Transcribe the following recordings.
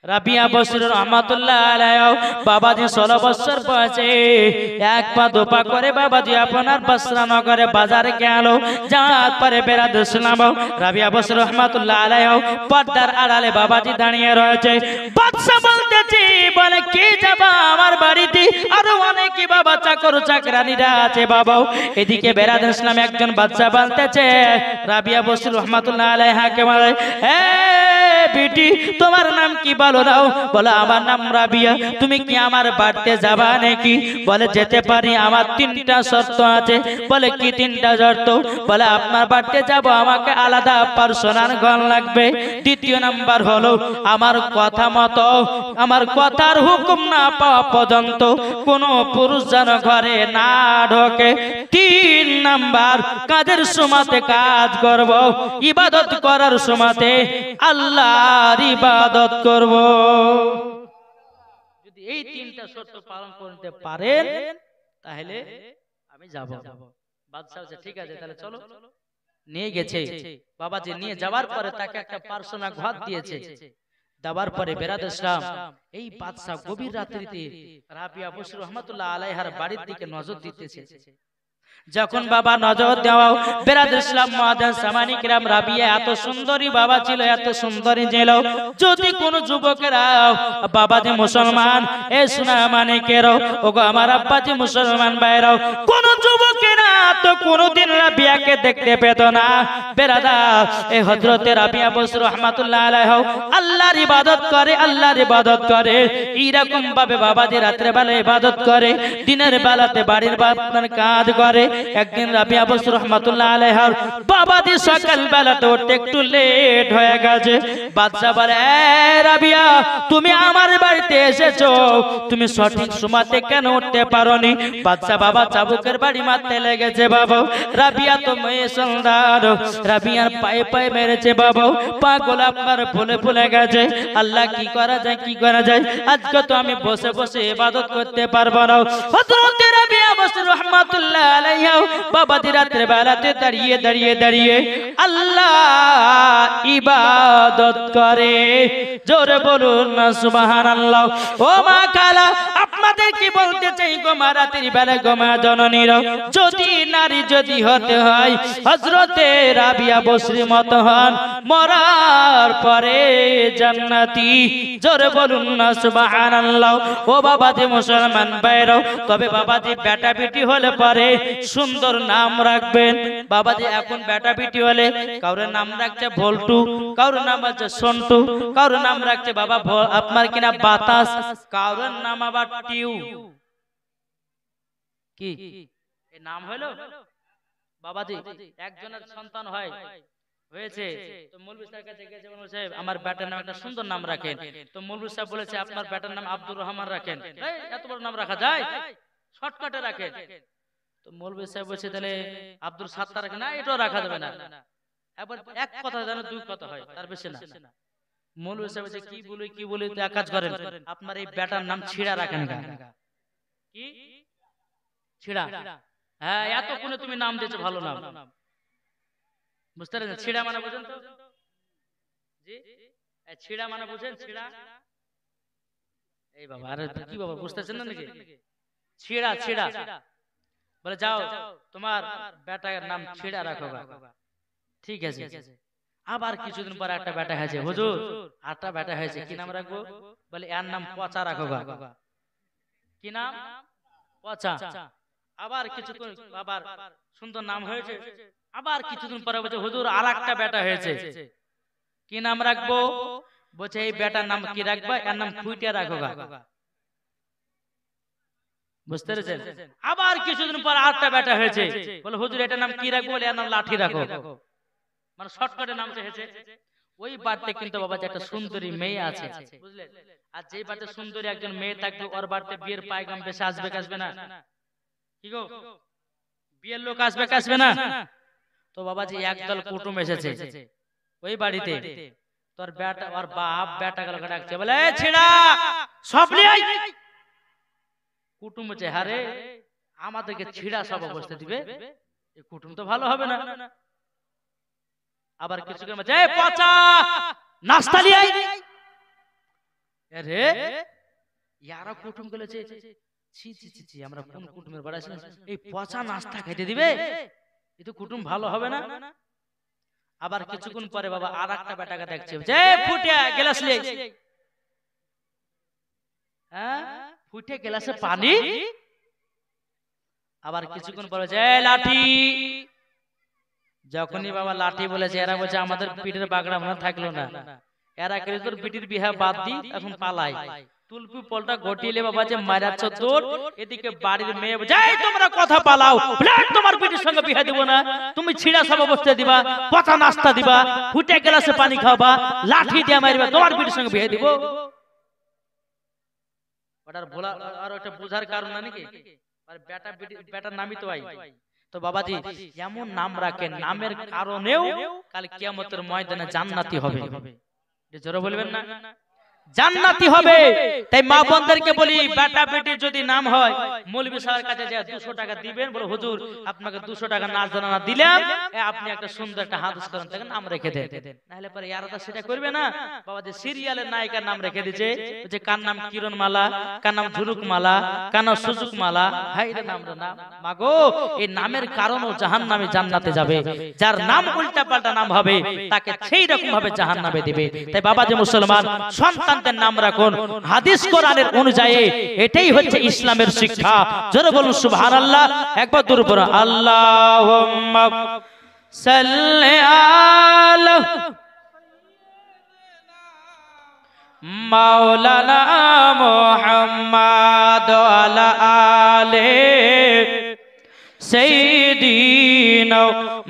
রাবিয়া বসরি রহমাতুল্লাহ আলাইহি বাবাজি 16 বছর বয়সে এক পা দুপা করে বাবাজি আপনার বসরা নগরে বাজারে গেল। যাওয়ার পরে বেরাদ ইসলাম রাবিয়া বসরি রহমাতুল্লাহ আলাইহি পর্দার আড়ালে বাবাজি দাঁড়িয়ে রয়েছে। বাদশা বলতেছে, বলে কি যাবা আমার বাড়িতে, আরো অনেকে বাবা চাকর চাকরানিরা আছে বাবা। এদিকে বেরাদ ইসলাম একজন বাদশা বলতেছে রাবিয়া বসরি রহমাতুল্লাহ আলাইহাকে, বলে এ বেটি তোমার নাম কি বলো দাও। বলে আমার নাম রাবিয়া। তুমি কি আমার বাড়িতে যাবা নাকি? বলে যেতে পারি, আমার 3টা শর্ত আছে। বলে কি 3টা শর্ত? বলে আপনার বাড়িতে যাব, আমাকে আলাদা পার্সোনাল ঘর লাগবে। দ্বিতীয় নাম্বার হলো আমার কথা মতো, আমার কথার হুকুম না পাওয়া পর্যন্ত কোনো পুরুষ যেন ঘরে না ঢোকে। 3 নাম্বার কাজের সময়তে কাজ করব, ইবাদত করার সময়তে আল্লাহর ইবাদত করব। যদি এই 3টা শর্ত পালন করতে পারেন তাহলে আমি যাব। বাদশা বলছে ঠিক আছে তাহলে চলো। নিয়ে গেছে বাবাজি। নিয়ে যাওয়ার পরে তাকে একটা পার্সোনাল ঘর দিয়েছে। দেওয়ার পরে বেরাদ ইসলাম এই বাদশা গভীর রাত্রিতে রাবিয়া বসরি রহমাতুল্লাহ আলাইহার বাড়ির দিকে নজর দিতেছে। যখন বাবা নজর দেওয়া বেরাদ ইসলাম মুআজ্জাজ সামানি কিরাম, রাবিয়া এত সুন্দরী বাবা ছিল, এত সুন্দরী ছিল। যদি কোন যুবকেরা বাবাজি মুসলমান, এ সোনা মানিকেরাও, ওগো আমার আব্বাজি মুসলমান ভাইরাও, কোন যুবকেরা তো কোনদিন রাবিয়াকে দেখতে পেত না। বেরাদার এই হযরতে রাবিয়া বসরি রহমাতুল্লাহ আলাইহি আল্লাহর ইবাদত করে, আল্লাহর ইবাদত করে। এইরকম ভাবে বাবাজি রাত্রে বেলা ইবাদত করে, দিনের বেলাতে বাড়ির আপনার কাজ করে। একদিন রাবিয়া বসরি রহমাতুল্লাহ আলাইহার বাবাজি সকাল বেলাতে উঠতে একটু লেট হয়ে গেছে। বাদশা বলে, রাবিয়া তুমি আমার বাড়িতে এসেছো, তুমি সঠিক সময়তে কেন উঠতে পারোনি? বাদশা বাবা চাবুকের বাড়ি মারতে লেগেছে বাবা। রাবিয়া তো মেয়ে সন্তান, রাবিয়ার পায়ে পায়ে মেরেছে বাবা। পা গোলা আপনার ফুলে ফুলে গেছে। আল্লাহ কি করা যায়, কি করা যায়? আজকে তো আমি বসে বসে ইবাদত করতে পারবো না। হযরত রাবিয়া বসরি রহমাতুল্লাহ আলাইহি বাবাজি রাত্রে বেলাতে দাঁড়িয়ে দাঁড়িয়ে দাঁড়িয়ে আল্লাহ ইবাদত করে। জোরে বলুন না সুবহানাল্লাহ। ও মা খালা, আপনাদের কি বলতে চাই গো মা, রাতের বেলা গো মা জননীরা, যদি নারী যদি হতে হয় হযরতে রাবিয়া বসরি মত হন, মরার পরে জান্নাতি। জোরে বলুন না সুবহানাল্লাহ। ও বাবাজি মুসলমান ভাইরা, তবে বাবাজি বেটা বেটি হলে পরে সুন্দর নাম রাখবেন। বাবাজি এখন বেটা বেটি হলে কারোর নাম রাখছে ভল্টু, কারোর নাম আছে সন্টু, কারোর নাম রাখছে বাবা আপনার কিনা বাতাস, কারোর নাম আবার টিউ। কি এই নাম হলো বাবাজি? একজনের সন্তান হয়েছে তো মৌলভী স্যারের কাছে গেছে, বলেছে আমার বেটার নাম একটা সুন্দর নাম রাখেন। তো মৌলভী সাহেব বলেছে আপনার বেটার নাম আব্দুর রহমান রাখেন। এত বড় নাম রাখা যায়? শর্টকাটে রাখেন। তো মৌলভী সাহেব বলছে তাহলে আব্দুল সাত্তার রাখেন। না, এটাও রাখা যাবে না। একবার এক কথা জানো 2 কথা হয়, তার বেশি না। মৌলভী সাহেব বলছে কি বলি তো এক কাজ করেন, আপনার এই বেটার নাম ছিড়া রাখেন। কি ছিড়া? হ্যাঁ, এত কোনে তুমি নাম দিয়েছো ভালো নাম। বুঝতে পারছেন? ছিড়া মানে বুঝেন তো? জি, ছিড়া মানে বুঝেন? ছিড়া এই বাবা, আরে কি বাবা বুঝতেছেন না নাকি? ছিড়া ছিড়া বলে যাও তোমার বেটার নাম ছিড়া রাখো। ঠিক আছে। আবার কিছুদিন পর একটা বেটা হয়েছে, হুজুর আটটা বেটা হয়েছে, কি নাম রাখবো? বলে এর নাম পচা রাখো। কি নাম? পচা। আবার কিছু আবার সুন্দর নাম হয়েছে। আবার কিছুদিন পরে বলছে হুজুর আর একটা বেটা হয়েছে, কি নাম রাখবো? বলছে এই বেটার নাম কি রাখবা? এর নাম খুইটা রাখো। বুঝতে পেরেছেন? আবার কিছুদিন পর আরেকটা বেটা হয়েছে, বলে হুজুর এটার নাম কি রাখবো? বলে এর নাম লাঠি রাখো। মানে শর্টকাটে নাম হয়েছে। ওই বাড়িতে কিন্তু বাবা যে একটা সুন্দরী মেয়ে আছে, বুঝলেন? আর যেই বাড়িতে সুন্দরী একজন মেয়ে থাকবে, ওর বাড়িতে বিয়ের পায়গাম বেশি আসবে আসবে না? কি গো, বিয়ের লোক আসবে আসবে না? তো বাবাজি একদল কুটুম এসেছে ওই বাড়িতে। তোর বেটা আর বাপ বেটা গেল ডাকছে, বলে এ ছিড়া সব নিয়ে আয়। কুটুম বলছে হারে আমাদেরকে ছিড়া সব অবস্থা দিবে, এই কুটুম তো ভালো হবে না। আবার কিছু বলছে এ পচা নাস্তা নিয়ে আয়। রে ইয়ারা কুটুম বলেছে, ছি ছি ছি ছি, আমরা কোন কুটুমের বাড়ি আসলাম, এই পচা নাস্তা খেতে দিবে, এ তো কুটুম ভালো হবে না। আবার কিছুক্ষণ পরে বাবা আর একটা বেটাকে দেখছে, যে ফুটে গ্লাস লে, হ্যাঁ ফুটে গ্লাসে পানি। আবার কিছুক্ষণ পরে যে লাঠি, যখনই বাবা লাঠি বলেছে, এরা বলছে আমাদের পিঠের বাগড়া মনে থাকলো না, এরা করে তোর পিঠির বিহা বাদ দি, এখন পালাই। তুলপি পলটা গটিলে বাবা যে মারাচ্ছ তোর, এদিকে বাড়ির মেয়ে যাই তোমরা কথা পালাও, তোমার পিঠের সঙ্গে বিহা দিব না, তুমি ছিড়া সব অবস্থায় দিবা, পচা নাস্তা দিবা, ফুটে গ্লাসে পানি খাওয়াবা, লাঠি দিয়ে মারবা, তোমার পিঠের সঙ্গে বিহা দিব। ওটার ভোলা আর ওটা বুঝার কারণ না নাকি, আর বেটা বেটার নামই তো আই। তো বাবাজি এমন নাম রাখেন, নামের কারণেও কাল কিয়ামতের ময়দানে জান্নাতি হবে। জোরে বলবেন না, জান্নাতি হবে। তাই মা বোনদেরকে বলি, বেটা বেটির যদি নাম হয়, মৌলভী সাহেবের কাছে যা 200 টাকা দিবেন, বলে হুজুর আপনাকে 200 টাকা নাচ জানা দিলাম, আপনি একটা সুন্দর একটা হাদিস করেন, তাকে নাম রেখে দেন। নাহলে পরে ইয়ারা সেটা করবে না। বাবা যে সিরিয়ালের নায়িকার নাম রেখে দিয়েছে, যে কার নাম কিরণ মালা, কার নাম ঝুরুক মালা, কার নাম সুজুক মালা, হাই রে নাম রে নাম। মাগো এই নামের কারণও জাহান্নামে জান্নাতে যাবে, যার নাম উল্টা পাল্টা নাম হবে তাকে সেই রকম ভাবে জাহান্নামে দিবে। তাই বাবা যে মুসলমান, সন্তান নাম রাখুন হাদিস কোরআনের অনুযায়ী, এটাই হচ্ছে ইসলামের শিক্ষা। জোরে বলুন সুবহানাল্লাহ, একবার দূর পড়ো আল্লাহুম্মা সাল্লি আলা মাওলানা মুহাম্মাদ ওয়ালা আলে সাইয়্যিদিনা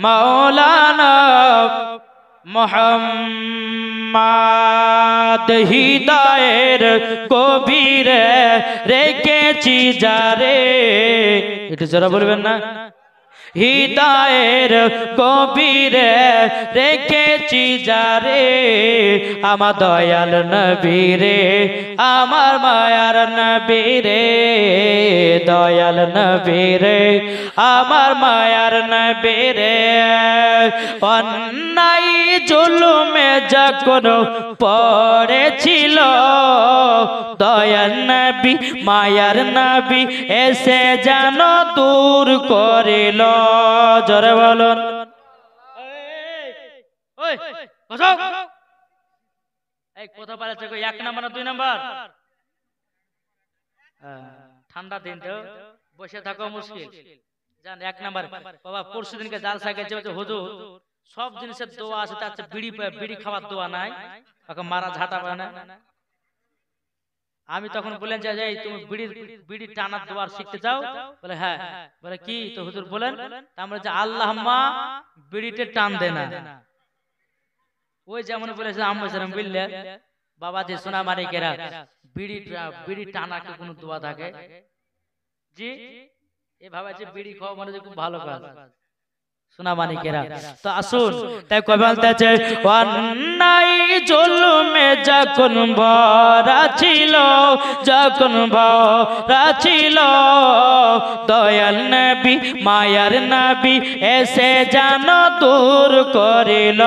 মাওলানা মুহাম্মাদ। হৃদয়ের গভীরে রেখেছি যারে, একটু জোরে বলবেন না, হৃদয়ের গভীরে রেখেছি যারে, আমার দয়াল নবী রে, আমার মায়ার নবী রে, দয়াল নবী রে, আমার মায়ার নবী রে। অন্যায় জুলুমে যখন পড়েছিল, দয়াল নবী মায়ার নবী এসে যেন দূর করিল। জোরে বলুন, কথা বলেছে 1 নাম্বার না 2 নাম্বার? ঠান্ডা দিন তো বসে থাকা মুশকিল, জান 1 নাম্বার। বাবা পরশু দিনকে জালসা গেছে, হুজুর সব জিনিসের দোয়া আছে, তার চেয়ে বিড়ি খাওয়ার দোয়া নাই, ওকে মারা ঝাঁটা পায় না। আমি তখন বলেন যে তুমি বিড়ি টানার দোয়া শিখতে চাও? বলে হ্যাঁ। বলে কি? তো হুজুর বলেন। আমরা যে আল্লাহুম্মা বিড়িতে টান দে না, ওই যেমন বলেছে আম্মাজান বিল্লাহ। বাবা যে সোনা মানিকেরা, বিড়ি টানাকে কোনো দোয়া থাকে? জি এভাবে যে বিড়ি খাওয়া মানে যে খুব ভালো কাজ, সোনা মানিকেরা। তো আসুন, তাই কবে বলতেছে, অন্যায় জুলুমে যখন ভরা ছিল, যখন ভরা ছিল, দয়াল নবী মায়ার নবী এসে যেন দূর করিল।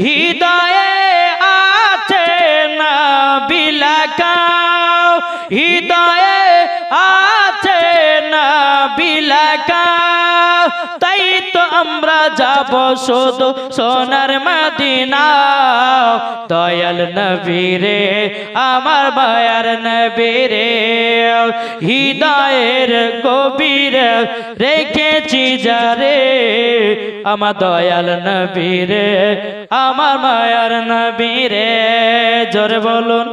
হৃদয়ে আছে নবী লেখা, হৃদয়ে আছে নবী লেখা, তাই তো আমরা যাব শুধু সোনার মদিনা। দয়াল নবী রে, আমার মায়ার নবী রে, হৃদয়ের গভীরে রেখেছি যারে, আমার দয়াল নবী রে, আমার মায়ার নবী রে। জোরে বলুন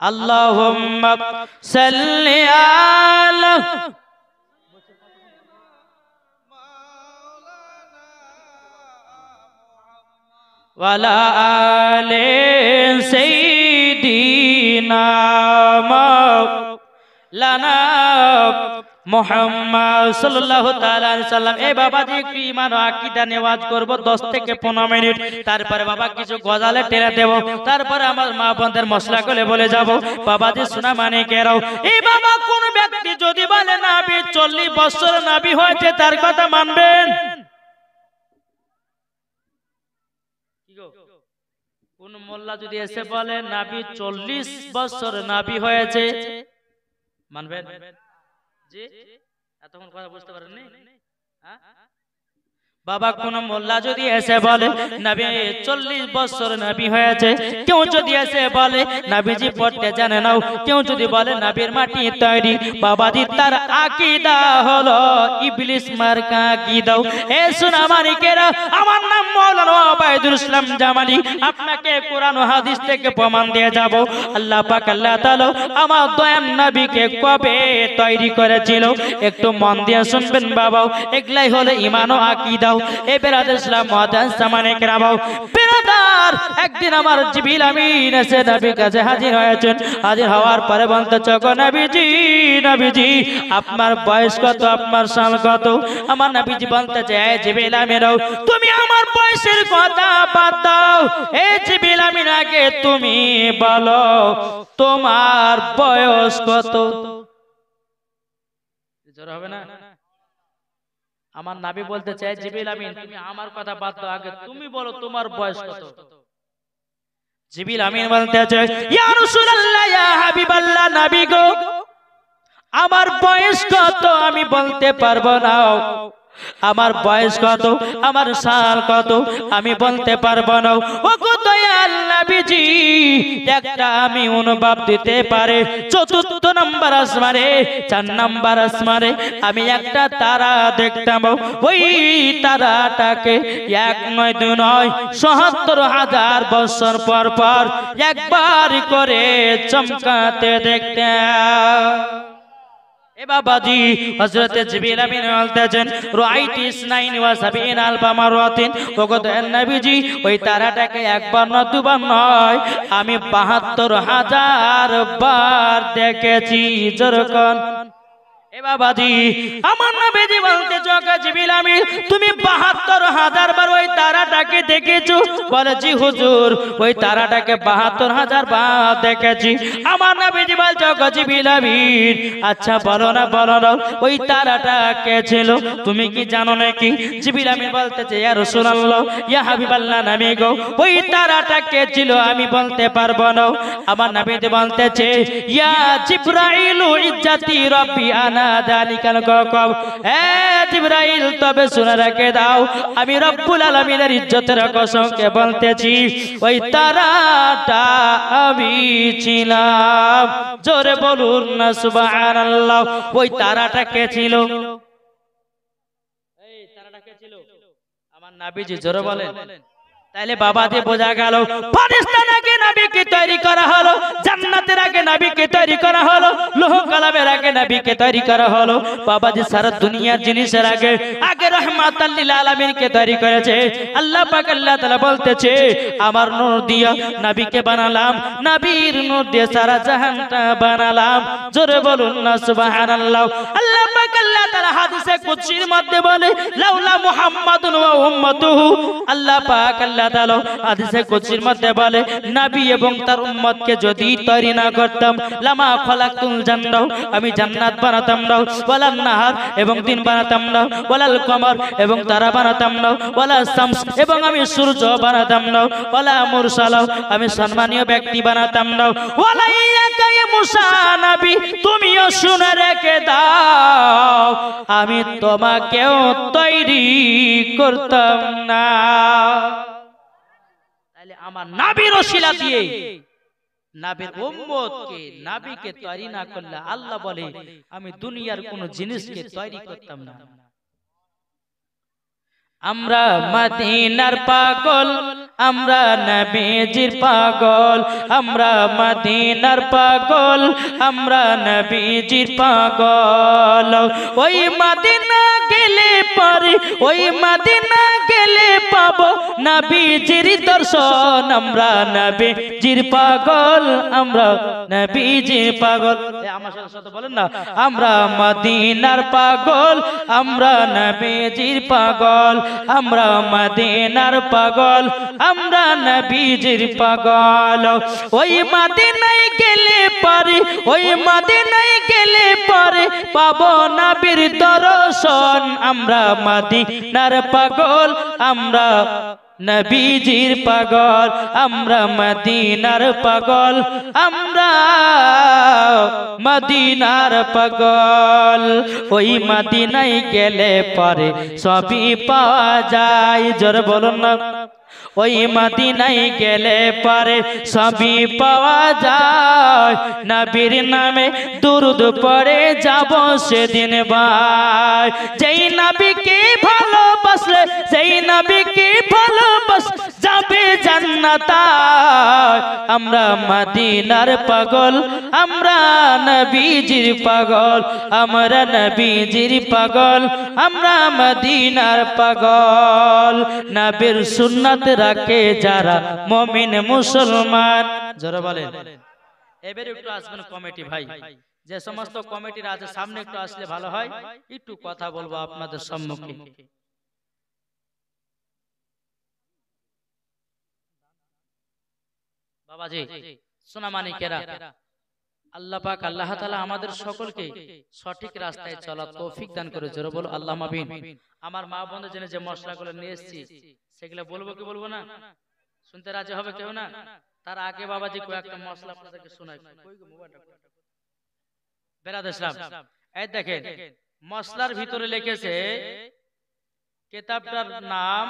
আল্লাহুম্মা সাল্লি আলা ওয়ালা আলে সাইয়্যিদিনা মাওলানা মুহাম্মদ সাল্লাল্লাহু তাআলা আলাইহি সাল্লাম। এই বাবাজি একটু ঈমান ও আকীদা নেওয়াজ করব 10 থেকে 15 মিনিট, তারপরে বাবা কিছু গজালে টেনে দেব, তারপরে আমার মা বোনদের মশলা করে বলে যাব। বাবাজি সোনা মানিকেরাও, এই বাবা কোন ব্যক্তি যদি বলে নবী 40 বছর নবী হয়েছে, তার কথা মানবেন? কোন মোল্লা যদি এসে বলে নবী 40 বছর নবী হয়েছে, মানবেন? জি, এতক্ষণ কথা বুঝতে পারেননি? হ্যাঁ বাবা, কোন মোল্লা যদি এসে বলে নবী 40 বছর নবী হয়েছে, কেউ যদি এসে বলে নবীজি পড়তে জানে না, কেউ যদি বলে নবীর মাটি তৈরি, বাবাজি তার আকীদা হলো ইবলিস মার্কা আকীদা। এ সোনা মানিকেরা, আমার নাম মাওলানা ওবায়দুল ইসলাম জামালি। আপনাকে কোরআন ও হাদিস থেকে প্রমাণ দিয়ে যাব আল্লাহ পাক আল্লাহ তাআলা আমার দয়ার নবীকে কবে তৈরি করেছিল। একটু মন দিয়ে শুনবেন বাবা, এগুলাই হলো ঈমান ও আকীদা। একদিন আমার জিবরিল আমিন এসে নবীর কাছে হাজির হয়েছেন। হাজির হওয়ার পরে বলতে চোখো নবীজি, নবীজি আপনার বয়স কত, আপনার সাল কত? আমার নবীজি বলতে চায় জিবরিল আমিন, তুমি আমার বয়সের কথা বাদ দাও, এই জিবরিল আমিন আগে তুমি বলো তোমার বয়স কত? জোর হবে না? আমার নবী বলতে চায় জিবরিল আমিন তুমি আমার কথা বাদ দাও, আগে তুমি বলো তোমার বয়স কত? জিবরিল আমিন বলতে চায় ইয়া রাসূলুল্লাহ, ইয়া হাবিবাল্লাহ, নবী গো আমার বয়স কত আমি বলতে পারবো না। আমার বয়স কত, আমার সাল কত আমি বলতে পারবো না। ও গো দয়াল নবীজি, একটা আমি অনুভব দিতে পারে, চতুর্থ নম্বর আসমানে, 4 নম্বর আসমানে আমি একটা তারা দেখতাম। ওই তারাটাকে 1 নয় 2 নয় ৭৭,০০০ বছর পর পর একবার করে চমকাতে দেখতাম। এ বাবাজি, হযরত জিবরিল আমিন বলতেছেন রাআইতু 72 আলফা মারাতিন, ওগো দয়াল নবীজি ওই তারাটাকে একবার না দুবার নয় আমি ৭২,০০০ বার দেখেছি। যেরকম এ বাবাজি, আমার নবীজি বলতে চোখে জিবরিল আমিন তুমি ৭২,০০০ বার ওই তারাটাকে দেখেছো? বলে জি হুজুর, ওই তারাটাকে ৭২,০০০ বার দেখেছি। আমার নবীজি বলছে ওগো জিবরিল আমিন আচ্ছা বলো না, বলো না ওই তারাটা কে ছিল, তুমি কি জানো নাকি? জিবরিল আমিন বলতেছে ইয়া রাসূলুল্লাহ, ইয়া হাবিবাল্লাহ, নবী গো ওই তারাটা কে ছিল আমি বলতে পারবো না। আমার নবীজি বলতেছে ইয়া জিবরাইলু ইজ্জাতি রাব্বি আনা যালিকাল কওকব, এ জিবরাইল তবে শুনে রেখে দাও, আমি রব্বুল আলামিনের ইজ্জতের কসমকে বলতেছি ওই তারাটা আমি ছিলাম। জোরে বলুন না সুবহানাল্লাহ। ওই তারাটা কে ছিল? এই তারাটা কে ছিল? আমার নবীজি। জোরে বলেন। তাইলে বাবাজি বোঝা গেল ফেরেশতার আগে নবীকে তৈরি করা হলো, জান্নাতের আগে নবীকে তৈরি করা হলো, লোহ কালামের আগে নবীকে তৈরি করা হলো। বাবাজি সারা দুনিয়ার জিনিসের আগে আগে রাহমাতাল লিল আলামিনকে তৈরি করেছে। আল্লাহ পাক আল্লাহ তাআলা বলতেছে আমার নূর দিয়া নবীকে বানালাম, নবীর নূর দিয়ে সারা জাহানটা বানালাম। জোরে বলুন না সুবহানাল্লাহ। আল্লাহ পাক আল্লাহ তাআলা হাদিসে কুদসির মধ্যে বলে লাউলা মুহাম্মাদুন ওয়া উম্মাতুহু, আল্লাহ পাক আল্লাহ তাআলা হাদিসে কুদসির মধ্যে বলে নবী এবং তার উম্মতকে যদি তৈরি না করতাম লামা খলাকতুল জান্নাহ, আমি জান্নাত বানাতাম না, ওয়ালান নাহার এবং দিন বানাতাম না, ওয়ালাল কমর এবং তারা বানাতাম না, ওয়ালা শামস এবং আমি সূর্য বানাতাম না, ওয়ালা মুরসালা আমি সম্মানীয় ব্যক্তি বানাতাম না, ওয়ালা ইয়াকা মুসা নবী তুমিও শুনে রেখে দাও আমি তোমাকেও তৈরি করতাম না। তাহলে আমার নবীর ওসিলা দিয়ে নবীর উম্মতকে নবীকে তৈরি না করলে আল্লাহ বলে আমি দুনিয়ার কোন জিনিসকে তৈরি করতাম না। আমরা মদিনার পাগল, আমরা নবীজির পাগল, আমরা মদিনার পাগল, আমরা নবীজির পাগল। ওই মদিনা গেলে পরে, ওই মদিনা গেলে পাবো নবীজির দর্শন। আমরা নবীজির পাগল, আমরা নবীজির পাগল। আমার সাথে বলেন না, আমরা মদিনার পাগল, আমরা নবীজির পাগল, আমরা মদিনার পাগল, আমরা নবীজির পাগল। ওই মদিনায় গেলে পরে, ওই মদিনায় গেলে পরে পাবো নবীর দর্শন। আমরা মদিনার পাগল, আমরা নবীজির পাগল, আমরা মদিনার পাগল, আমরা মদিনার পাগল। ওই মদিনায় গেলে পরে সবই পাওয়া যায়। জোরে বলুন না। ওই মদিনায় গেলে পরে সবই পাওয়া যায়। নবীর নামে দুরুদ পড়ে যাব সেদিন ভাই। যেই নবীকে ভালোবাসলে, যেই নবীকে ভালোবাস যাবে জান্নাতায়। আমরা মদিনার পাগল, আমরা নবীজির পাগল, আমরা নবীজির পাগল, আমরা মদিনার পাগল। নবীর সুন্নাত রাখে যারা মুমিন মুসলমান। জোরে বলেন। এবারে একটু আসবেন কমিটি ভাই, যে সমস্ত কমিটিরা আছে সামনে একটু আসলে ভালো হয়, একটু কথা বলবো আপনাদের সম্মুখে। বাবাজি সোনা মানিকেরা, আল্লাহ পাক আল্লাহ তাআলা আমাদের সকলকে সঠিক রাস্তায় চলার তৌফিক দান করে। জোরে বলো আল্লাহুম্মা আমিন। আমার মা বোনদের জন্য যে মশলাগুলো নিয়ে এসেছি সেগুলো বলবো কি বলবো না? শুনতে রাজি হবে কেউ না? তার আগে বাবাজি কয়েকটা মশলা আপনাদেরকে শোনাই। বেরাদর ইসলাম, এই দেখেন মশলার ভিতরে লিখেছে, কিতাবটার নাম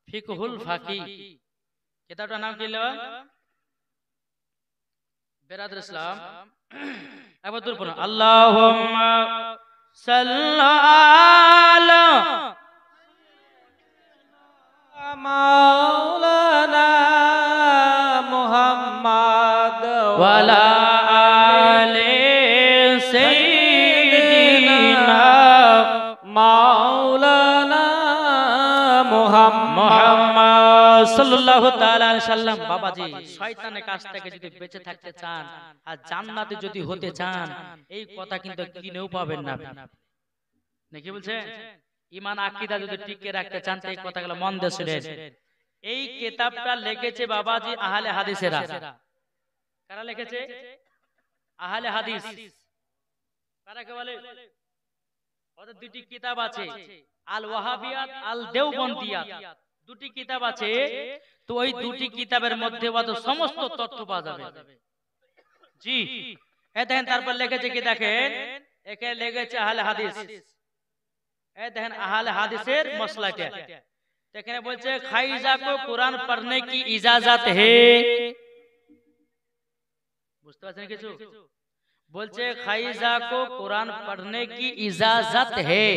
ফিকহুল ফাকি। কিতাবটার নাম কি লেওয়া? বেরাদর ইসলাম একবার দূর পড়ুন। আল্লাহুম্মা সাল্লি আলা মাওলানা মুহাম্মদ ওয়া আলা আলি সাইয়্যিদিনা মাওলানা মুহাম্মদ সাল্লাল্লাহু তাআলা আলাইহি সাল্লাম। বাবাজি শয়তানের কাছ থেকে যদি বেঁচে থাকতে চান আর জান্নাতে যদি হতে চান, এই কথা কিন্তু কিনেও পাবেন না। নাকি বলছেন? ঈমান আকীদা যদি টিকে রাখতে চান এই কথাগুলো মন দিয়ে শুনেন। এই কিতাবটা লিখেছে বাবাজি আহলে হাদিসেরা। কারা লিখেছে? আহলে হাদিস। কারা কে বলে? ওদের দুটি কিতাব আছে, আল ওয়াহাবিয়াত, আল দেওবন্দিয়াত। দুটি কিতাব আছে। তো ওই দুটি কিতাবের মধ্যে ওদের সমস্ত তথ্য পাওয়া যাবে। জি, এই দেখেন তারপর লিখেছে কি দেখেন, এখানে লিখেছে আহলে হাদিস। এই দেখেন আহলে হাদিসের মসলাটা। এখানে বলছে খাইজা কো কুরআন পড়নে কি ইজাজত হে। বুঝতে পারছেন কিছু? বলছে খাইজা কো কুরআন পড়নে কি ইজাজত হে,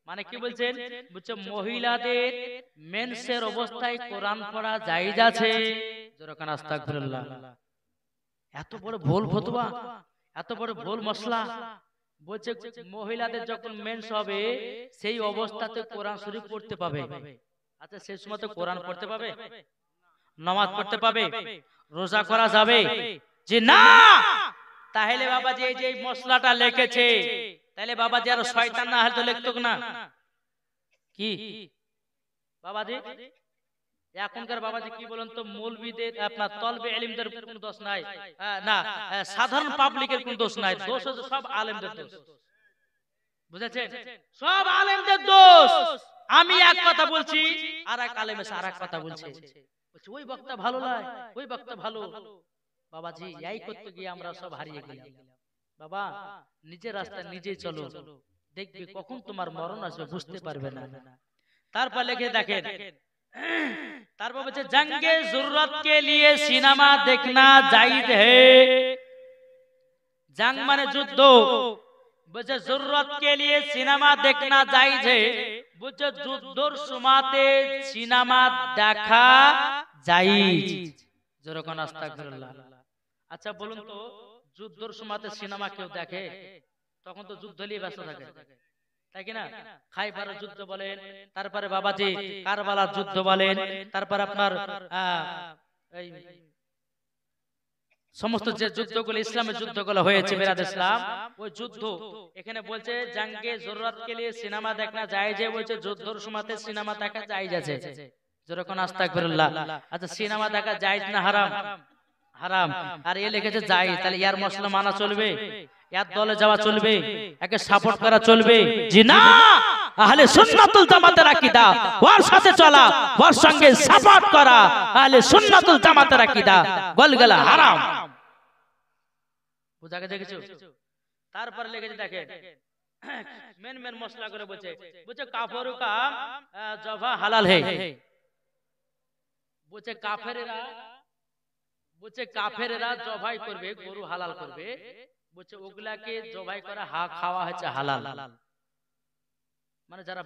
মানে কি বলছেন? বলছে মহিলাদের মেন্সের অবস্থায় কোরআন পড়া জায়েজ আছে। যেরকম আস্তাগফিরুল্লাহ। এত বড় ভুল ফতোয়া, এত বড় ভুল মশলা। বলছে মহিলাদের যখন মেন্স হবে সেই অবস্থাতে কোরআন শরীফ পড়তে পাবে। আচ্ছা সেই সময় তো কোরআন পড়তে পাবে, নামাজ পড়তে পাবে, রোজা করা যাবে? যে না। তাহলে বাবাজি এই যে মশলাটা লিখেছে, তাহলে বাবাজি আর শয়তান না হলে তো লিখতো না। কি বাবাজি এখনকার বাবাজি কি বলেন তো, মৌলবীদের আপনার তলবে ইলমদের কোনো দোষ নাই, না সাধারণ পাবলিকের কোনো দোষ নাই, দোষ হচ্ছে সব আলেমদের দোষ। বুঝেছেন? সব আলেমদের দোষ। আমি এক কথা বলছি আর এক আলেম এসে আর এক কথা বলছে, ওই বক্তা ভালো নয়, ওই বক্তা ভালো। বাবাজি এই করতে গিয়ে আমরা সব হারিয়ে গেলাম। বাবা নিজের রাস্তা নিজেই চলো, দেখবে কখন তোমার মরণ আসবে বুঝতে পারবে না। তারপর লিখে দেখেন, তারপর বলছে জঙ্গে জরুরত কে লিয়ে সিনেমা দেখনা জায়েজ হে। জং মানে যুদ্ধ। বলছে জরুরত কে লিয়ে সিনেমা দেখনা জায়েজ হে। বলছে যুদ্ধর সময়তে সিনেমা দেখা জায়েজ। যেরকম আস্তাগফিরুল্লাহ। আচ্ছা বলুন তো, যুদ্ধর সময়তে সিনেমা কেউ দেখে? তখন তো যুদ্ধ নিয়ে ব্যস্ত থাকে, তাই কি না? খাইবারের যুদ্ধ বলেন, তারপরে বাবাজি কারবালার যুদ্ধ বলেন, তারপর আপনার এই সমস্ত যে যুদ্ধগুলো ইসলামের যুদ্ধগুলো হয়েছে বেরাদ ইসলাম, ওই যুদ্ধ এখানে বলছে জঙ্গে জরুরত কে লিয়ে সিনেমা দেখা জায়েজ है। বলছে যুদ্ধের সময়তে সিনেমা দেখা জায়েজ আছে। যেরকম আস্তাগফিরুল্লাহ। আচ্ছা সিনেমা দেখা জায়েজ না হারাম? হারাম। আর এ লিখেছে জায়েজ, তাহলে ইয়ার মশলা মানা চলবে? ইয়ার দলে যাওয়া চলবে? একে সাপোর্ট করা চলবে? জি না। আহলে সুন্নাতুল জামাতের আকীদা, ওর সাথে চলা, ওর সঙ্গে সাপোর্ট করা আহলে সুন্নাতুল জামাতের আকীদা গলগলা হারাম। বুঝা গেছে কিছু? তারপরে লেগেছে দেখেন মেন মেন মশলা করে বলছে কাফেরু কা জবা হালাল হে, বলছে কাফেরেরা জবাই করবে, গরু হালাল করবে, বলছে ওগুলাকে জবাই করা খাওয়া হচ্ছে হালাল। মানে যারা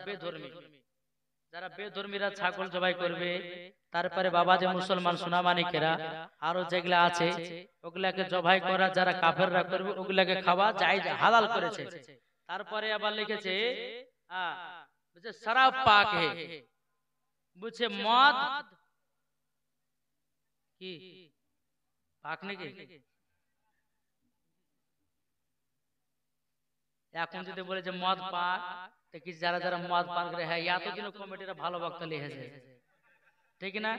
বেধর্মীরা ছাগল জবাই করবে, তারপরে বাবা যে মুসলমান সোনামানিকেরা আরো যেগুলা আছে ওগুলাকে জবাই করা যারা কাফেররা করবে ওগুলাকে খাওয়া জায়েজ হালাল করেছে। তারপরে আবার লিখেছে শরাব পাক হে, বলছে মদ কি পাক নাকি? এখন যদি বলে যে মদ পাক, তো কি যারা যারা মদ পান করে, হ্যাঁ এতদিন কমিটিরা ভালো বক্তা লিখেছে, ঠিক না?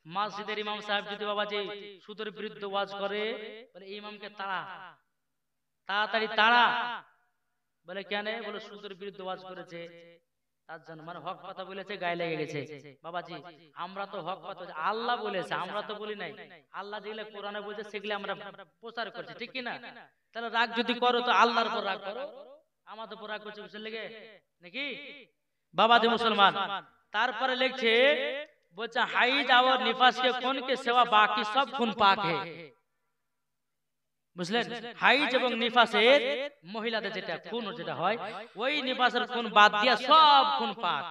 মসজিদের ইমাম সাহেব যদি বাবা যে সুদের বিরুদ্ধে ওয়াজ করে, বলে ইমামকে তাড়াতাড়ি তাড়া, বলে কেন? বলে সুদের বিরুদ্ধে ওয়াজ করেছে তার জন্য, মানে হক কথা বলেছে, গায়ে লেগে গেছে। বাবাজি আমরা তো হক কথা আল্লাহ বলেছে, আমরা তো বলি নাই। আল্লাহ যেগুলো কোরআনে বলছে সেগুলো আমরা প্রচার করছি, ঠিক কি না? তাহলে রাগ যদি করো তো আল্লাহর উপর রাগ করো, আমাদের উপর রাগ করছে বুঝলে লেগে নাকি বাবাজি মুসলমান। তারপরে লিখছে বলছে হাইজ আর নিফাস কে খুন কে সেবা বাকি সব খুন পাক হে, বুঝলেন? হাইজ এবং নিফাসের মহিলাদের যেটা খুন যেটা হয়, ওই নিফাসের খুন বাদ দিয়া সব খুন পাক,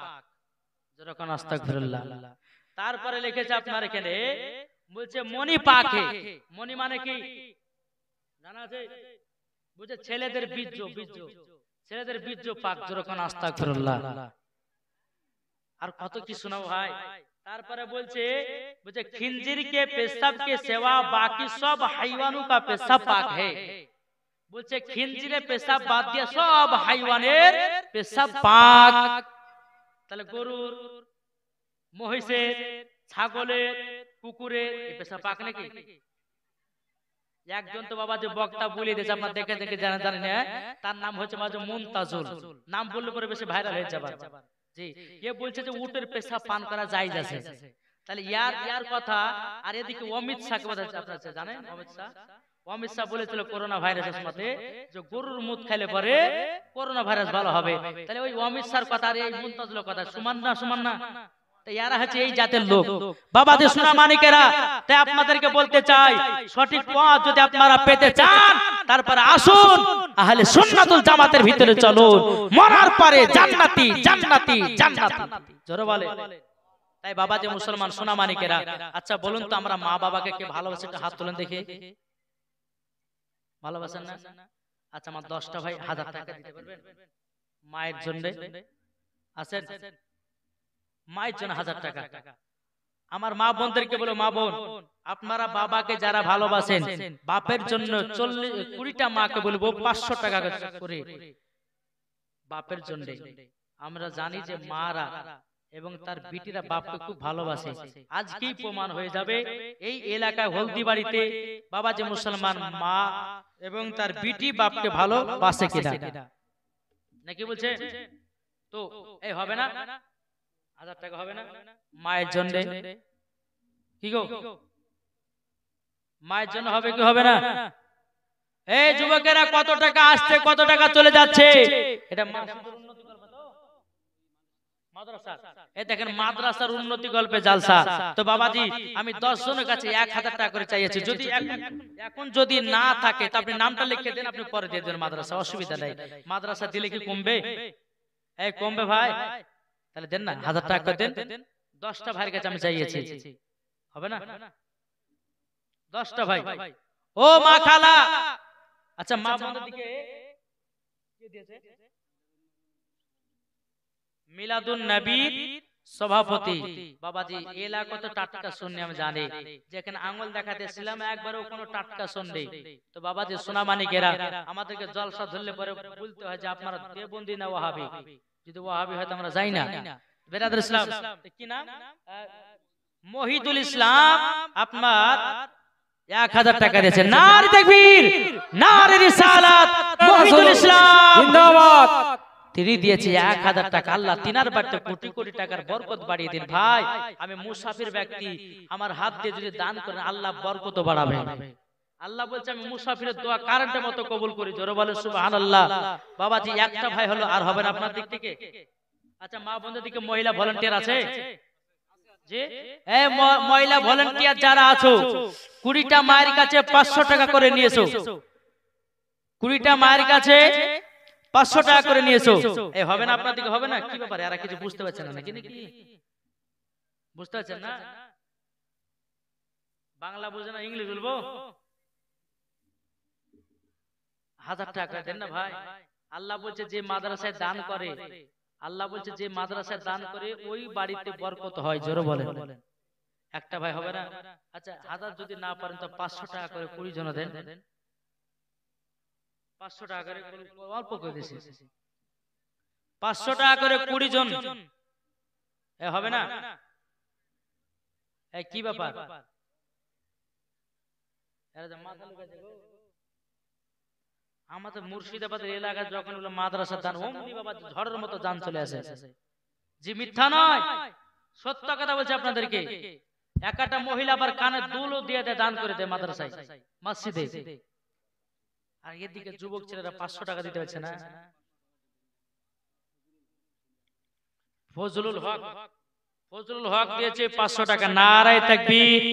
যেরকম আস্তাগফিরুল্লাহ। তারপরে লিখেছে আপনার এখানে বলছে মনি পাক হে, মনি মানে কি জানা আছে? বুঝে ছেলেদের বীর্য পাক, যেরকম আস্তাগফিরুল্লাহ। আর কত কি শোনাবো ভাই। তারপরে বলছে খিনজির কে পেশাব কে সেवा বাকি সব হাইওয়ানু কা পেশাব পাক হে, বলছে খিনজিরের পেশাব বাদ দিয়ে সব হাইওয়ানের পেশাব পাক। তাহলে গরুর, মহিষের, ছাগলের, কুকুরের পেশাব পাক নাকি? একজন তো বাবা যে বক্তা বলে দিয়েছে, আপনার দেখে দেখে জানেন, তার নাম হচ্ছে মুনতাজুল, নাম বললে পরে বেশি ভাইরাল হয়ে যাবে। জি, এ বলছে যে উটের পেশাব পান করা জায়েজ আছে। তাহলে ইয়ার কথা। আর এদিকে অমিত শাহ কথা আপনারা জানেন, অমিত শাহ বলেছিল করোনা ভাইরাসের সময় যে গরুর মুত খাইলে পরে করোনা ভাইরাস ভালো হবে। তাহলে ওই অমিত শাহর কথা আর এই মুনতাজুলের কথা সমান না? ইয়ারা হচ্ছে এই জাতের লোক। বাবাদের সোনামানিকেরা, তাই আপনাদেরকে বলতে চাই, সঠিক পথ যদি আপনারা পেতে চান তারপরে আসুন আহলে সুন্নাতুল জামাতের ভিতরে চলুন, মরার পরে জান্নাতি জান্নাতি জান্নাতি জোরে বলে। তাই বাবাদের মুসলমান সোনামানিকেরা, আচ্ছা বলুন তো আমরা মা বাবাকে কে ভালোবাসে? একটা হাত তুলেন দেখি। ভালোবাসেন না? আচ্ছা আমার 10টা ভাই 1000 টাকা দিতে পারবেন মায়ের জন্য? আছেন? মায়ের জন্য 1000 টাকা। আমার মা বোনদেরকে বলো, মা বোন আপনারা বাবাকে যারা ভালোবাসেন, বাপের জন্য 20টা মাকে বলবো 500 টাকা করে বাপের জন্য। আমরা জানি যে মারা এবং তার বিটিরা বাপকে খুব ভালোবাসে। আজকেই প্রমাণ হয়ে যাবে এই এলাকায় হলদিবাড়িতে বাবা যে মুসলমান মা এবং তার বিটি বাপকে ভালোবাসে কিনা, নাকি বলছে? তো এই হবে না 1000 টাকা হবে না মায়ের জন্য? কি গো মায়ের জন্য হবে কি হবে না? এই যুবকেরা কত টাকা আসছে কত টাকা চলে যাচ্ছে, এটা মাদ্রাসা। এই দেখেন মাদ্রাসার উন্নতি গল্পে জালসা। তো বাবাজি আমি 10 জনের কাছে 1000 টাকা করে চাইছি, যদি এখন যদি না থাকে তো আপনি নামটা লিখে দেন, আপনি পরে দিয়ে দেন মাদ্রাসা, অসুবিধা নাই। মাদ্রাসা দিলে কি কমবে? এই কমবে ভাই? তাহলে দেন না 1000 টাকা করে দেন। 10টা ভাইয়ের কাছে আমি চাইছি, হবে না? 10টা ভাই। ও মা খালা, আচ্ছা মা বোনদের দিকে কি দিয়েছে? মিলাদুন নবীর সভাপতি বাবাজি এলাকা তো টাটকা শুননি, আমি জানি যেখানে আঙ্গুল দেখাতেছিলাম একবারও কোনো টাটকা শুননি। তো বাবাজি সোনামানিকেরা আমাদেরকে জলসা ধরলে পরে বলতে হয় যে আপনারা দেবন্দি না ওয়াহাবি। যদি ওয়াহাবি হয় তো আমরা যাই না। বেরাদর ইসলাম কি নাম? মহিদুল ইসলাম আপনার 1000 টাকা দিয়েছে। নারে তাকবীর, নারে রিসালাত, মহিদুল ইসলাম জিন্দাবাদ। তিনি দিয়েছে 1000 টাকা। আল্লাহ তিনার বাড়িতে কোটি কোটি টাকার বরকত বাড়িয়ে দিন। ভাই আমি মুসাফির ব্যক্তি, আমার হাত দিয়ে যদি দান করেন আল্লাহ বরকত বাড়াবে। আল্লাহ বলছে আমি মুসাফিরের দোয়া কারেন্টের মতো কবুল করি। জোরে বলে সুবহানাল্লাহ। বাবাজি একটা ভাই হলো, আর হবে না আপনার দিক থেকে? আচ্ছা মা বোনদের দিকে মহিলা ভলান্টিয়ার আছে? জি এই মহিলা ভলান্টিয়ার যারা আছো, 20টা মায়ের কাছে 500 টাকা করে নিয়েছো। 20টা মায়ের কাছে 500 টাকা করে নিয়েছো। এই হবে না আপনার দিকে? হবে না? কি ব্যাপারে আর কিছু বুঝতে পারছেন না নাকি? নাকি বুঝতে পারছেন না? বাংলা বুঝে না, ইংলিশ বলবো? 1000 টাকা দেন না ভাই। আল্লাহ বলছে যে মাদ্রাসায় দান করে, আল্লাহ বলছে যে মাদ্রাসায় দান করে ওই বাড়িতে বরকত হয়। জোরে বলেন। একটা ভাই হবে না? আচ্ছা 1000 যদি না পারেন তো 500 টাকা করে 20 জন দেন। 500 টাকা করে, অল্প করে দিছি, 500 টাকা করে 20 জন। এ হবে না? এই কি ব্যাপার? আমাদের মুর্শিদাবাদের এলাকায় যখন মাদ্রাসা দান অমনি বাবা ঝড়ের মতো দান চলে আসে। জি মিথ্যা নয়, সত্য কথা বলছি আপনাদেরকে। একটা মহিলা আবার কানে দুলও দিয়ে দেয়, দান করে দেয় মাদ্রাসায়, মসজিদে। আর এদিকে যুবক ছেলেরা 500 টাকা দিতে পারছে না। ফজলুল হক দিয়েছে 500 টাকা। নারায়ে তাকবীর,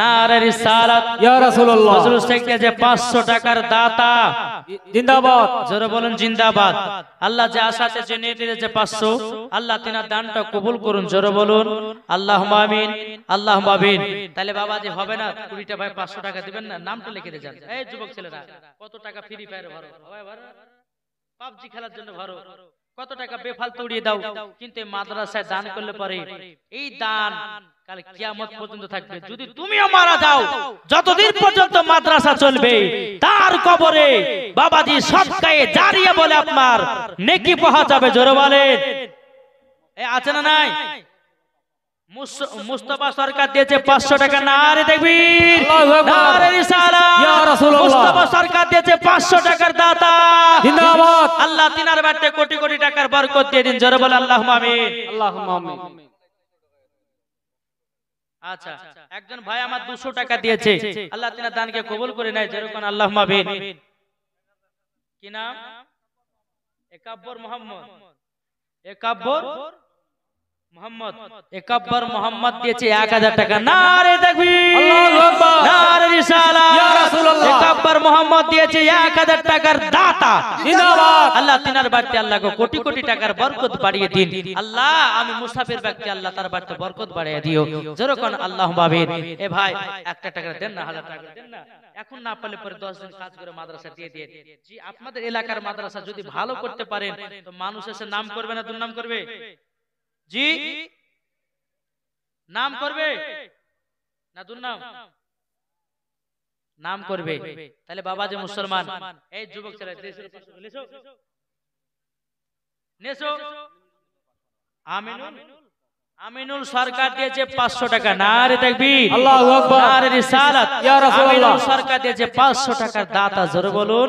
নারায়ে রিসালাত, ইয়া রাসূলুল্লাহ। ফজলুল শেখ দিয়েছে 500 টাকার দাতা। জিন্দাবাদ, জোরে বলুন জিন্দাবাদ। আল্লাহ যে আশাতে জেনে দিয়েছে 500, আল্লাহ তিনার দানটা কবুল করুন। জোরে বলুন আল্লাহুম্মা আমিন, আল্লাহুম্মা আমিন। তাহলে বাবা যে হবে না, 20টা ভাই 500 টাকা দিবেন না, নামটা লিখে দিয়ে যান। এই যুবক ছেলেরা কত টাকা ফ্রি ফায়ারে ভরো, পাবজি খেলার জন্য ভরো, কত টাকা বেফালতু উড়িয়ে দাও, কিন্তু মাদ্রাসায় দান করলে পরে এই দান কাল কিয়ামত পর্যন্ত থাকবে। যদি তুমিও মারা যাও, যতদিন পর্যন্ত মাদ্রাসা চলবে তার কবরে বাবাজি সদকায়ে জারিয়া বলে আপনার নেকি পাওয়া যাবে। জোরে বলেন এই আছে না নাই? মুস্তাফা সরকার দিয়েছে 500 টাকা। নারে তাকবীর, নারে রিসালাত, ইয়া রাসূলুল্লাহ। মুস্তাফা সরকার দিয়েছে 500 টাকার দাতা। জিন্দাবাদ। আল্লাহ তিনার বাড়িতে কোটি কোটি টাকার বরকত দিয়ে দিন। জোরে বলে আল্লাহুম্মা আমিন, আল্লাহুম্মা আমিন। আচ্ছা একজন ভাই আমার 200 টাকা দিয়েছে, আল্লাহ তিনার দানকে কবুল করে নেয়। জোরে কোন আল্লাহুম্মা আমিন। কি নাম? একাব্বর মোহাম্মদ। একাব্বর মোহাম্মদ দিয়েছে 1000 টাকা। নারে তাকবীর, আল্লাহু আকবার, নারে রিসালাত, ইয়া রাসূলুল্লাহ। একাব্বর মোহাম্মদ দিয়েছে 1000 টাকার দাতা। জিন্দাবাদ। আল্লাহ তিনার বাড়িতে আল্লাহকে কোটি কোটি টাকার বরকত বাড়িয়ে দিন। আল্লাহ আমি মুসাফির ব্যক্তি, আল্লাহ তার বাড়িতে বরকত বাড়িয়ে দিও। যেরকম আল্লাহুম্মা আমিন। এ ভাই 1 টাকা দেন না, 1000 টাকা দেন না। এখন না পারলে পরে 10 দিন কাজ করে মাদ্রাসা দিয়ে দিয়ে। জি আপনাদের এলাকার মাদ্রাসা যদি ভালো করতে পারেন তো মানুষ এসে নাম করবে না দুর্নাম করবে? জি নাম করবে না দুর্নাম? নাম করবে। তাহলে বাবা যে মুসলমান, এই যুবক ছেলে আমিনুল সরকার দিয়েছে 500 টাকা। নারে তাকবীর, আল্লাহু আকবার, নারে রিসালাত, ইয়া রাসূলুল্লাহ। আমিনুল সরকার দিয়েছে 500 টাকার দাতা। জোরে বলুন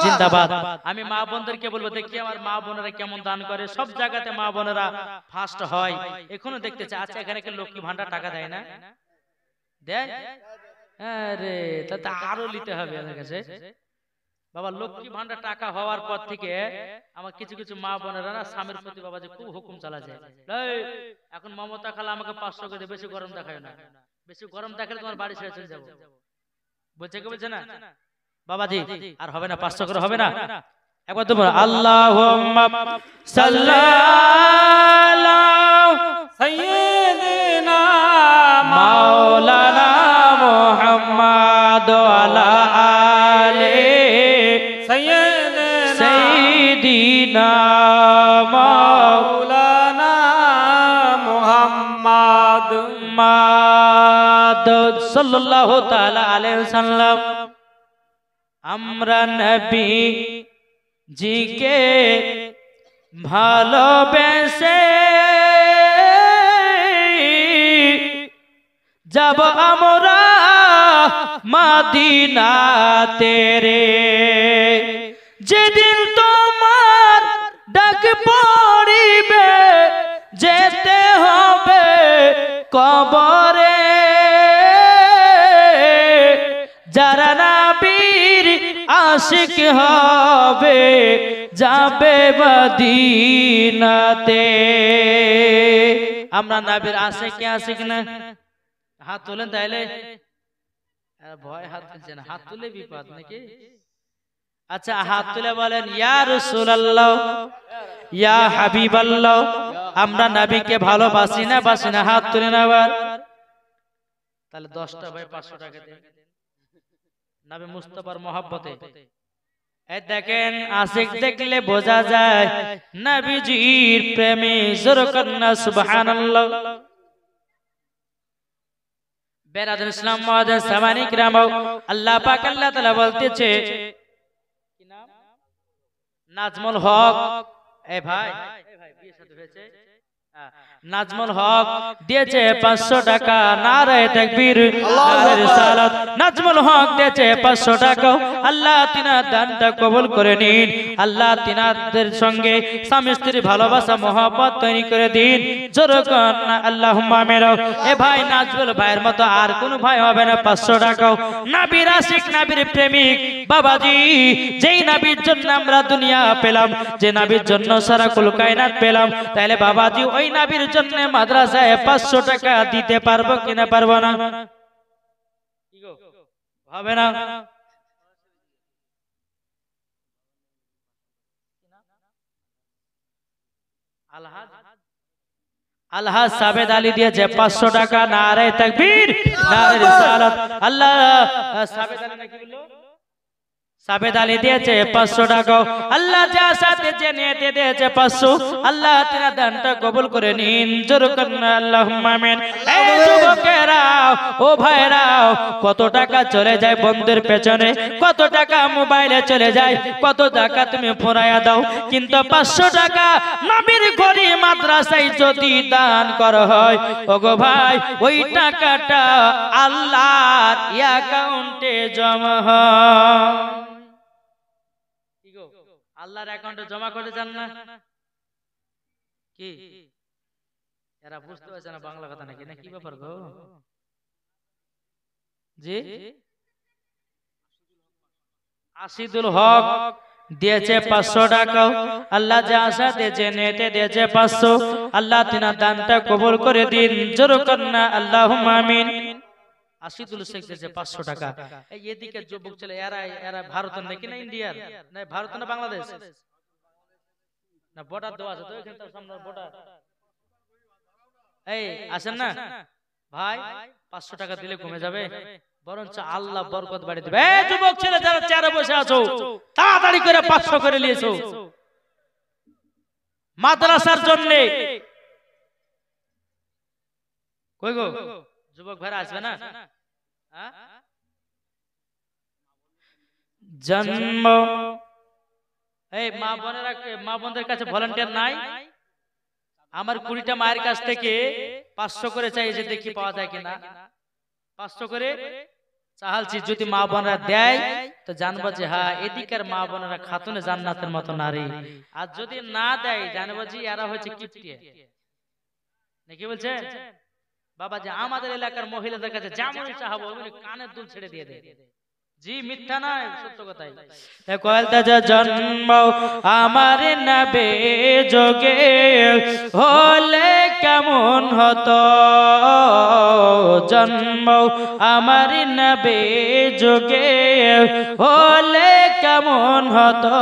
জিন্দাবাদ। আমি মা বোনদেরকে বলবো, দেখি আমার মা বোনেরা কেমন দান করে। সব জায়গাতে মা বোনেরা ফার্স্ট হয়, এখনো দেখতে চাই। আচ্ছা এখানে কি লক্ষ্মী ভান্ডার টাকা দেয় না? দেয়? আরে তা আরো নিতে হবে আমার কাছে। বাবা লক্ষ্মী ভান্ডার টাকা হওয়ার পর থেকে আমার কিছু কিছু মা বোনেরা না স্বামীর প্রতি বাবা যে খুব হুকুম চালাচ্ছে। এখন মমতা খালা আমাকে 500 করে, বেশি গরম দেখায় না, বেশি গরম দেখালে তোমার বাড়ি ছেড়ে চলে যাবো। বলছে কি বলছে না বাবাজি? আর হবে না, 500 করে হবে না। একবার তো আল্লাহুম্মা সাল্লাল্লাহু সাইয়্যিদিনা মাওলানা মুহাম্মাদ আলা আলি সাইয়্যিদিনা মাওলানা মুহাম্মাদ সাল্লাল্লাহু তাআলা আলাইহি ওয়াসাল্লাম। আমরা নবী জিকে ভালোবেসে যাব আমরা মদিনাতে রে। যেদিন তোমার ডাক নবীর আশিক হবে যাবে মদিনাতে। আমরা নবীর আশিক না? হাত তোলেন তাইলে। ভয় হাত তুলছে না, হাত তুলে বিপদ নাকি? আচ্ছা হাত তুলে বলেন ইয়া রাসূলুল্লাহ, ইয়া হাবিবাল্লাহ, আমরা নবীকে ভালোবাসি না বাসি না? হাত তুলে না আবার। তাহলে 10টা ভাই 500 টাকা দেন নবী মুস্তাফার মহব্বতে। এই দেখেন আশিক দেখলে বোঝা যায় নবীজির প্রেমে। জোরে কন্না সুবহানাল্লাহ। বেরাদুল ইসলাম মুআজ্জাজ সামানি কিরাম, আল্লাহ পাক আল্লাহ তাআলা বলতেছে কি নাম? নাজমুল হক। এই ভাই বিয়ে সাথে হয়েছে? নাজমুল হক দিয়েছে 500 টাকা। নারায়ে তাকবীর, নারায়ে রিসালাত। নাজমুল হক দিয়েছে 500 টাকা। আল্লাহ তিনার দানটা কবুল করে নিন। আল্লাহ তিনাদের সঙ্গে স্বামী স্ত্রীর ভালোবাসা মহব্বত তৈরি করে দিন। জোরে কোন আল্লাহুম্মা আমিন। এ ভাই নাজমুল ভাইয়ের মতো আর কোন ভাই হবে না 500 টাকা। নবীর আশিক, নবীর প্রেমিক বাবাজি, যেই নবীর জন্য আমরা দুনিয়া পেলাম, যে নবীর জন্য সারা কুল কায়নাত পেলাম, তাইলে বাবাজি ওই নবীর জন্য মাদ্রাসায় 500 টাকা দিতে পারবো কিনা পারবো না? হবে না? আলহাজ সাবেদ আলী দিয়েছে 500 টাকা। নারায়ে তাকবীর, নারায়ে রিসালাত। আল্লাহ সাবেদ আলী নাকি বললো? সাবেদ আলী দিয়েছে 500 টাকা। আল্লাহ যা সাথে জেনে দিয়েছে 500। আল্লাহ তিনার দানটা কবুল করে নিন। জোরে করুন আল্লাহুম্মা আমিন। এই যুবকেরা, ও ভাইরা, কত টাকা চলে যায় বন্ধুর পেছনে, কত টাকা মোবাইলে চলে যায়, কত টাকা তুমি ফুরাইয়া দাও, কিন্তু 500 টাকা নবীর ঘরে মাদ্রাসায় যদি দান করা হয়, ওগো ভাই ওই টাকাটা আল্লাহর অ্যাকাউন্টে জমা হয়। আল্লাহর অ্যাকাউন্টে জমা করতে চান না কি? এরা বুঝতে পারছে না বাংলা কথা নাকি? না কি ব্যাপার গো? জি আশিদুল হক দিয়েছে 500 টাকা। আল্লাহ যা আশা দিয়েছে নেতে দিয়েছে 500। আল্লাহ তিনার দানটা কবুল করে দিন। জোরে করুন আল্লাহুম্মা আমিন। আশিদুল শেখ দিয়েছে 500 টাকা। এই এদিকে যুবক ছেলে, এরা ভারতের নাকি না ইন্ডিয়ার? না ভারত না বাংলাদেশ? না বর্ডার দেওয়া আছে তো এখানে, তো সামনে বর্ডার। এই আসেন না ভাই, 500 টাকা দিলে কমে যাবে, বরঞ্চ আল্লাহ বরকত বাড়িয়ে দেবে। এই যুবক ছেলে যারা চেয়ারে বসে আছো, তাড়াতাড়ি করে 500 করে নিয়েছো মাদ্রাসার জন্য। কই গো যুবক ভাইরা আসবে না? জন্ম এই মা বোনেরা, মা বোনদের কাছে ভলান্টিয়ার নাই? আমার 20টা মায়ের কাছ থেকে 500 করে চাই, যে দেখি পাওয়া যায় কিনা। 500 করে চাহালছি, যদি মা বোনেরা দেয় তো জানবো যে হ্যাঁ এদিকের মা বোনেরা খাতুনে জান্নাতের মতো নারী। আর যদি না দেয় জানবো যে এরা হচ্ছে কিপটিয়া নাকি। বলছে বাবা যে আমাদের এলাকার মহিলাদের কাছে যেমন চাহাবো কানের দুল ছেড়ে দিয়ে দেয়। জি মিথ্যা নয়, সত্য কথাই। জন্ম আমার নবে যোগে হলে কেমন হতো, জন্ম আমার নবে যোগে হলে কেমন হতো,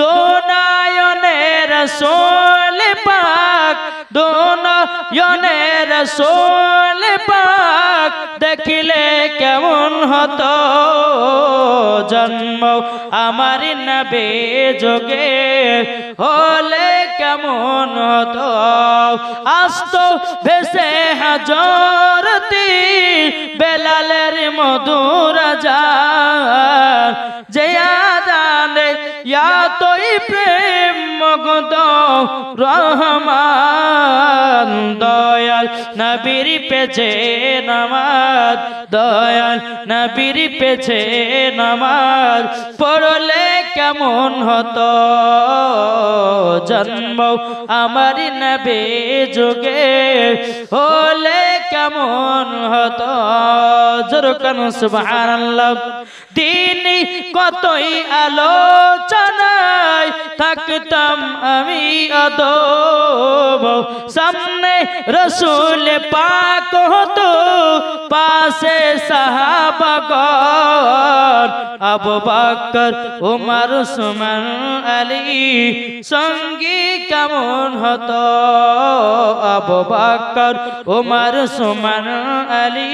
দোনায়নের রাসূল পাক, দোনায়নের রাসূল পাক দেখিলে কেমন হতো, জন্ম আমার নবে যোগে হলে কেমন হতো, আস্ত ভেসে হাজরতি বেলালের মধুর আযান, যে আযানে এতই প্রেম মগ্ন রহমান, দয়াল নবীর পেছে নামাজ, দয়াল নবীর পেছে নামাজ পড়লে কেমন হতো, জন্ম আমার নবে যোগে হলে কেমন হতো, জোরকান সুবহানাল্লাহ। দিন কতই আলোচনায় থাকতাম আমি আদব, সামনে রসুল পাক হতো, পাশে সাহাবাগণ, আবু বকর উমর উসমান আলী সঙ্গী কেমন হতো, আবু বকর উমর উসমান আলী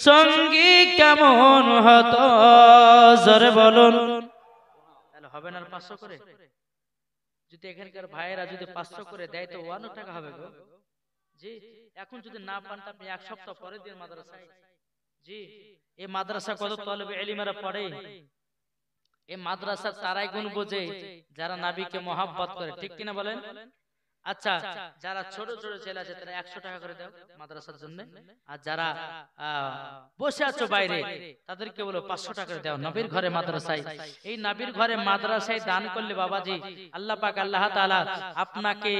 সঙ্গী কেমন হতো, জোরে বলুন। তাহলে হবে না 500 করে? যদি এখানকার ভাইয়েরা যদি 500 করে দেয় তো 51 টাকা হবে গো। জি, এখন যদি না পান তো আপনি এক সপ্তাহ পরে দিন মাদ্রাসায়। জি, এই মাদ্রাসা কত তলবে ইলমেরা পড়ে, এই মাদ্রাসা তারাই গুণ বোঝে যারা নবীকে মহব্বত করে, ঠিক কিনা বলেন? আচ্ছা, যারা ছোট ছোট ছেলে আছে তারা 100 টাকা করে দাও মাদ্রাসার জন্য, আর যারা বসে আছো বাইরে তাদেরকে বলো 500 টাকা করে দাও নবীর ঘরে মাদ্রাসায়। এই নবীর ঘরে মাদ্রাসায় দান করলে বাবাজি আল্লাহ পাক আল্লাহ তাআলা আপনাকে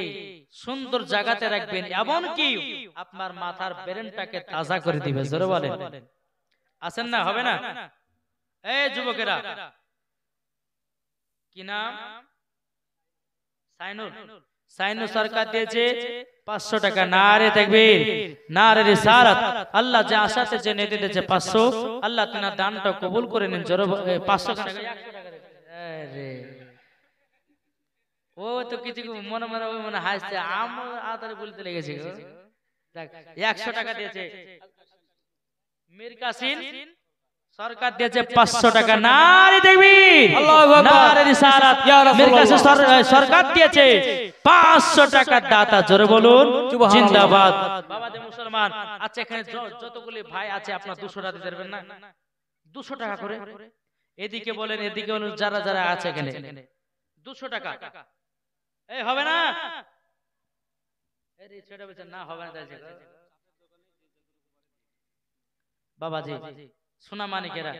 সুন্দর জায়গাতে রাখবেন, এমন কি আপনার মাথার ব্রেনটাকে তাজা করে দিবে। জোরে বলেন আছেন না? হবে না? এই যুবকেরা, কি নাম? সাইনুল। সাইনুল সরকার দিয়েছে 500 টাকা। নারে তাকবীর, নারে রিসালাত। আল্লাহ যে আশাতে যে নেতে দিয়েছে 500, আল্লাহ তার দানটা কবুল করে নিন। জোরে 500 টাকা 100 টাকা। আরে ও তো কিছু মনে মনে মনে হাসছে, আম আদারে বলতে লেগেছে। দেখ 100 টাকা দিয়েছে মীর কাসিম সরকার দিয়েছে 500 টাকা। নারে তাকবীর, আল্লাহু আকবার, নারে রিসালাত। মীর কাসিম সরকার দিয়েছে 500 টাকা। দাতা জোরে বলুন জিন্দাবাদ। বাবা দে মুসলমান। আচ্ছা, এখানে যতগুলি ভাই আছে আপনারা 200 টাকা দিতে পারবেন না? 200 টাকা করে এদিকে বলেন, এদিকে বলেন, যারা যারা আছে এখানে 200 টাকা। এই হবে না? এই ছেড়ে বলছেন না হবে না। বাবাজি সোনা মানিকেরা,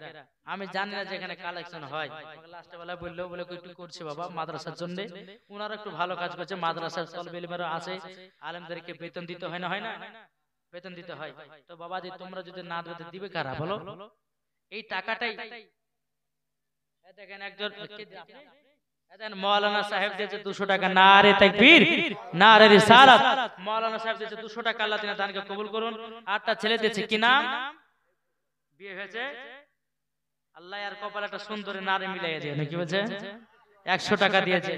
আমি জানি না যে এখানে কালেকশন হয়, লাস্টে বেলা বললেও বলে একটু করছে বাবা মাদ্রাসার জন্য, ওনারা একটু ভালো কাজ করছে। মাদ্রাসার তলবে ইলমেরা আছে, আলেমদেরকে বেতন দিতে হয় না? হয় না? বেতন দিতে হয়। তো বাবাজি তোমরা যদি না দিবে কারা বলো? এই টাকাটাই দেখেন একজন মৌলানা সাহেব দিয়েছে 200 টাকা। নারে তাকবীর, নারে রিসালাত। মৌলানা সাহেব দিয়েছে 200 টাকা। আল্লাহ তাআলা দানকে কবুল করুন। আটটা ছেলে দিয়েছে, কি নাম? বিয়ে হয়েছে, আল্লাহ আর কপালে একটা সুন্দর নারে মিলাইয়া দিয়ে, নাকি বলছে 100 টাকা দিয়েছে।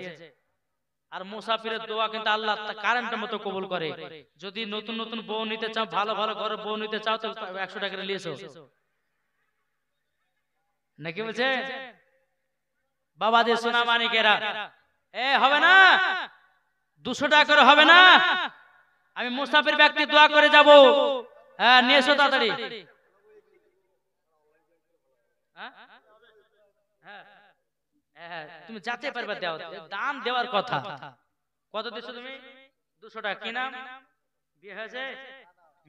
আর মুসাফিরের দোয়া কিন্তু আল্লাহ কারেন্টের মতো কবুল করে। যদি নতুন নতুন বউ নিতে চাও, ভালো ভালো ঘরে বউ নিতে চাও তো 100 টাকা নিয়েছো, নাকি বলছে? বাবাদের সোনা মানিকেরা, এ হবে না 200 টাকা করে হবে না? আমি মুসাফির ব্যক্তি দোয়া করে যাব। হ্যাঁ নিয়ে এসো তাড়াতাড়ি। তুমি যাতে পারবে দাও, দান দেওয়ার কথা। কত দিচ্ছ তুমি? 200 টাকা। কি নাম? বিয়ে হয়েছে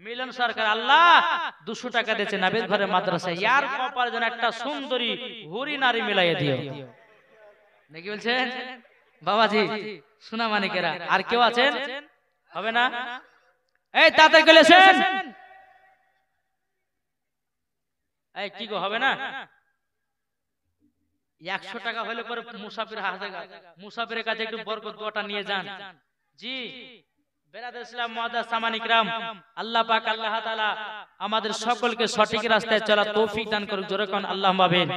মিলন সরকার। আল্লাহ 200 টাকা দিয়েছে নবীর ঘরে মাদ্রাসায়, ইয়ার কপালে যেন একটা সুন্দরী হুরি নারী মিলাইয়া দিও, নাকি বলছেন? বাবাজি সোনা মানিকেরা, আর কেউ আছেন? হবে না? এই তাড়াতাড়ি গেলেছেন। এই কি গো, হবে না? 100 টাকা হলে পরে মুসাফির মুসাফিরের কাছে একটু বরকত দোয়াটা নিয়ে যান। জি বেরাদার ইসলাম মুআদ্দাস সামানি کرام, আল্লাহ পাক আল্লাহ তাআলা আমাদের সকলকে সঠিক রাস্তায় চলা তৌফিক দান করুক। জোরে কোন আল্লাহুম্মা আমিন।